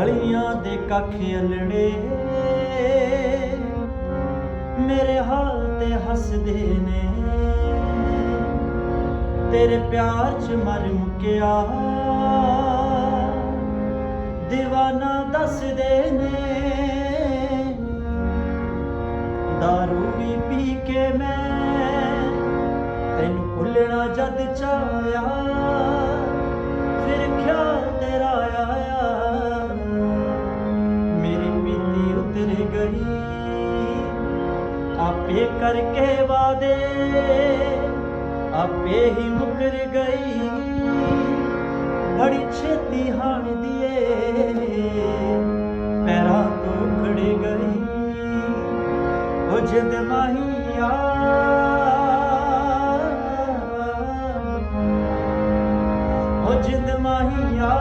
गलियां दे कख अलड़े मेरे हाल ते हसदे ने, तेरे प्यार च मर मुक्या दीवाना दसदे ने। दारू भी पी के मैं तेनू भुलना जद चाया, फिर ख्याल तेरा आया मेरी पीती उतर गई। आपे करके वादे आपे ही मुकर गई, बड़ी छेती हाण दिए पैरां तो खड़े गई। ओ जिंद माहिया ओ जिंद माहिया